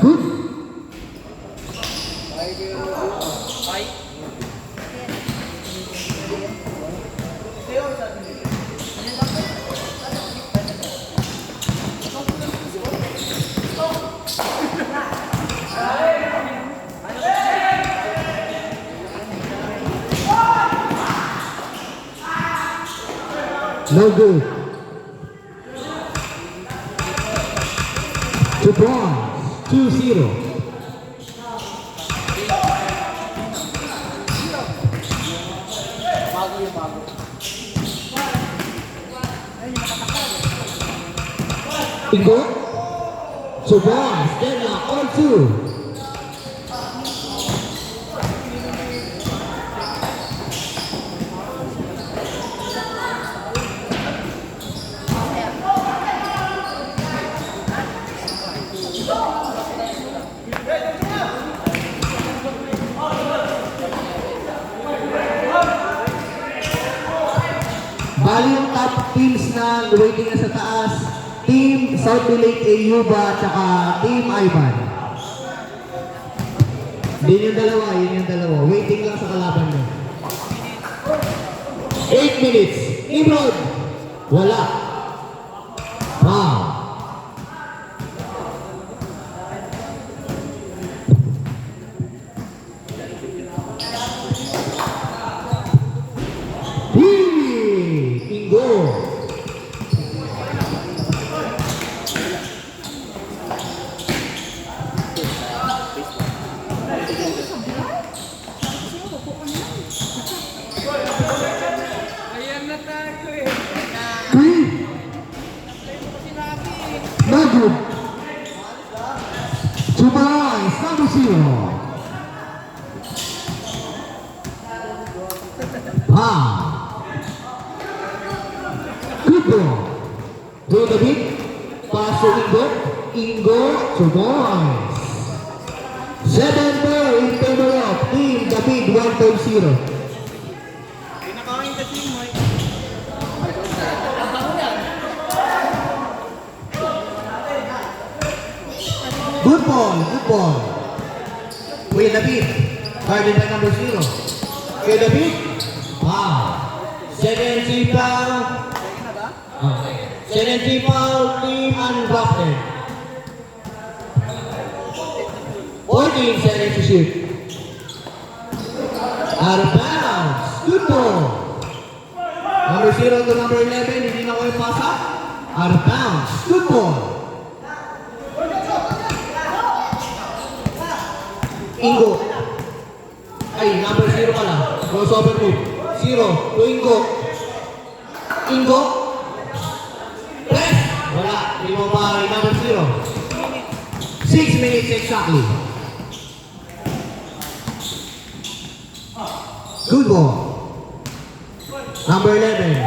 Good. No good. 2 points. 2-0. Ingo. 2 points. Deadlock on 2. Bali yung top teams na waiting na sa taas, Team South Lake Ayuba at Team Ivan. Yun yung dalawa, waiting lang sa kalaban mo. 8 minutes, Nimrod, wala. Wow. Good. 2 points, number 0. Good ball. Do the beat. Pass to Ingo. Ingo, 2 points. 7-4 in favor of Team David 1.0. Good ball. Kuya David, guarded by number 0. Kuya David, second team foul. Second team foul, team undrafted. 14 seconds to shoot. Out of bounds. Good ball. Number 0 to number 11, hindi na ko yung pasa. Out of bounds. Good ball. Ingo. Ay, number 0 pala. Crossover move. 0 to Ingo. Ingo. Press. Wala. Hindi mo pa number 0. 6 minutes exactly. Good ball. Number 11.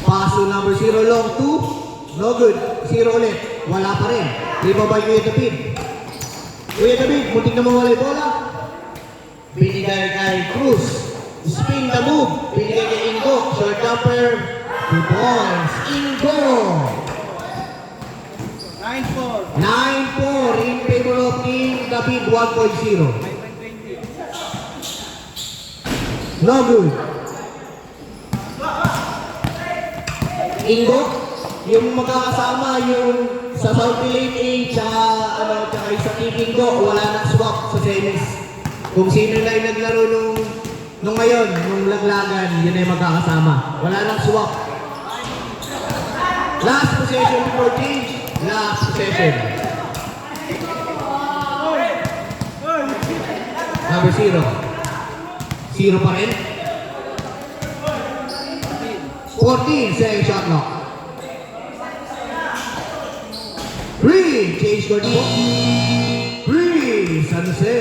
Pass to number 0 long 2. No good. 0 ulit. Wala pa rin. Di ba ba Kuya David? Kuya David, muntik na mawala yung bola. Binigay kay Cruz. Spin the move. Binigay kay Ingo. Short jumper. 2 points. Ingo. 9-4. 9-4 in favor of Team David 1.0. No good. Ingo, yung magkakasama yung sa South Lake A tsaka sa Team Ingo, wala nang swap sa semis. Kung sino na yung naglaro nung ngayon, nung laglagan, yun ay magkakasama. Wala nang swap. Last possession before change. Last possession. Number 0. 0 pa rin. 14, second shot clock. 3, change court po. 3, San Jose.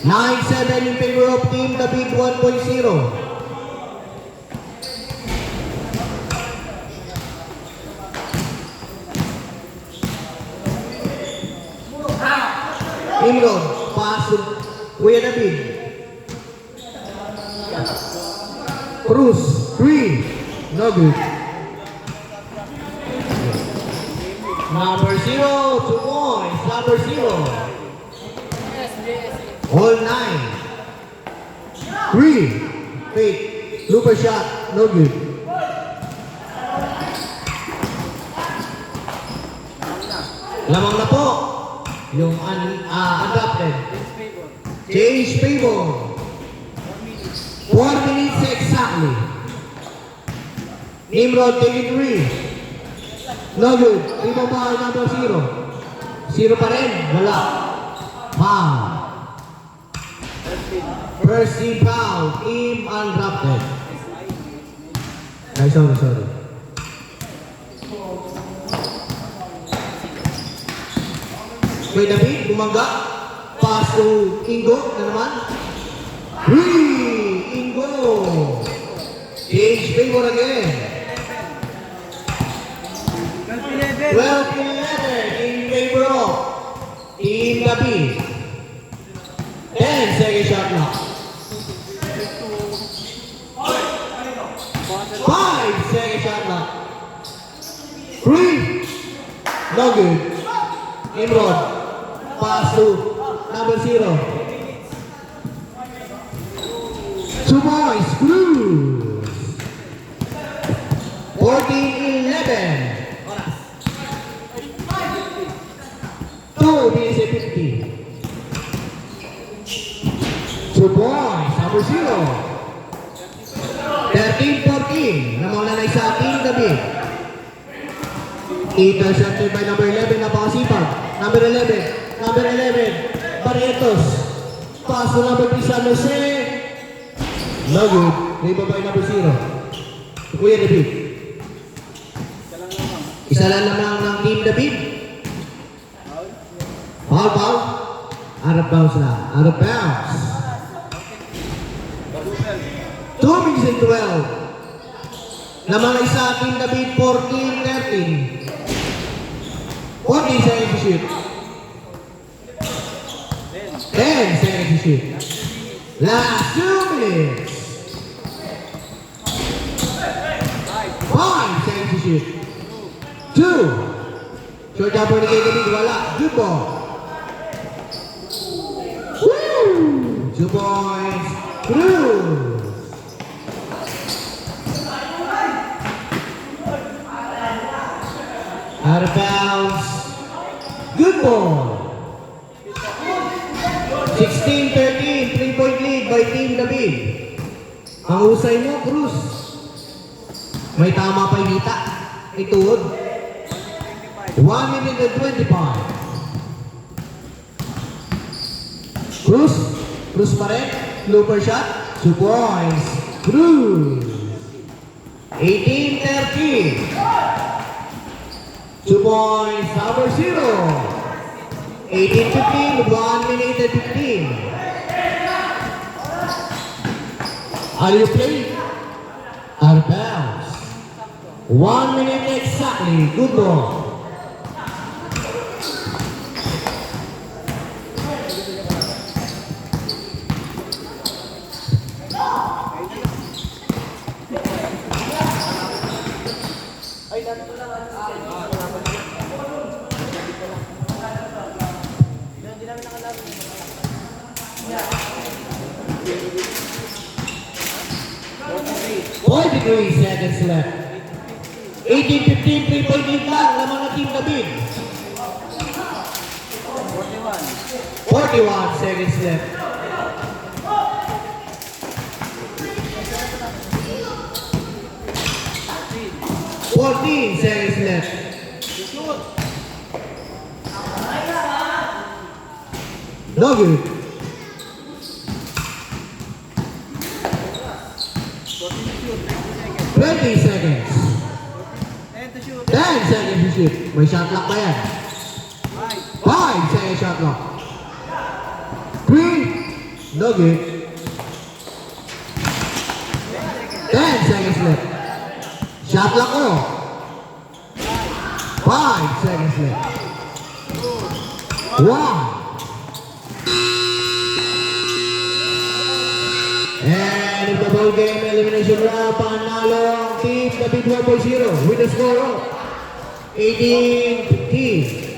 9-7 in favor of Team David 1.0. Imron, pass to Kuya David. Cruz, 3. No good. Number 0, 2 points. Number 0. All 9. 3. Fake. Looper shot. No good. Lamang na po. Yung undrafted. Change favor. 4 minutes exactly. Nimrod taking 3. No good. Ibaba number 0. 0 pa rin. Wala. Foul. First team foul. Team undrafted. Ay, sorry. May David, bumangga. Pass to Ingo na naman. Ingo. Change favor again. 12-11 in favor of Team David. 10 second shot clock. 5 second shot clock. 3. No good. Nimrod. Pass to number 0. 2 points. Blues. 14-11. 2 minutes and 50. 2 points. Number 0. 13-14. Namawala na isa Team David. Intercepted by number 11. Napakasipag. Number 11. Barrientos. Pass to number 3 San Jose. No good. Rebound by number 0. Kuya David. Isa lang naman ng Team David. Foul. Out of bounds na. Out of bounds. 2 minutes and 12. Naman isa Team David. 14-13. 14 seconds to shoot. 10 seconds to shoot. Last 2 minutes. 5 seconds to shoot. 2. Short jumper ni David. Wala. Good ball. Woo! 2 points. Through. Out of bounds. Good ball. 16-13. 3-point lead by Team David. Ang husay mo, Cruz. May tama pa yung hita. Ituod. 1 minute and 25. Cruz pa rin. Looper shot. 2 points. Cruz. 18-13. 2 points. Number 0. 18-15. 1 minute and 15. Are you playing? Out of bounds. 1 minute exactly. Good ball. Three seconds left. 18-15, 3-point lead lang. Lamang na Team David. 41 seconds left. 14 seconds left. No good. 20 seconds. 10 seconds to shoot. May shot clock pa yan. 5 seconds shot clock. 3. No good. 10 seconds left. Shot clock ko. 5 seconds left. 1. And if the ball game elimination round, panalo Team David 1-0 with the score of 18-15.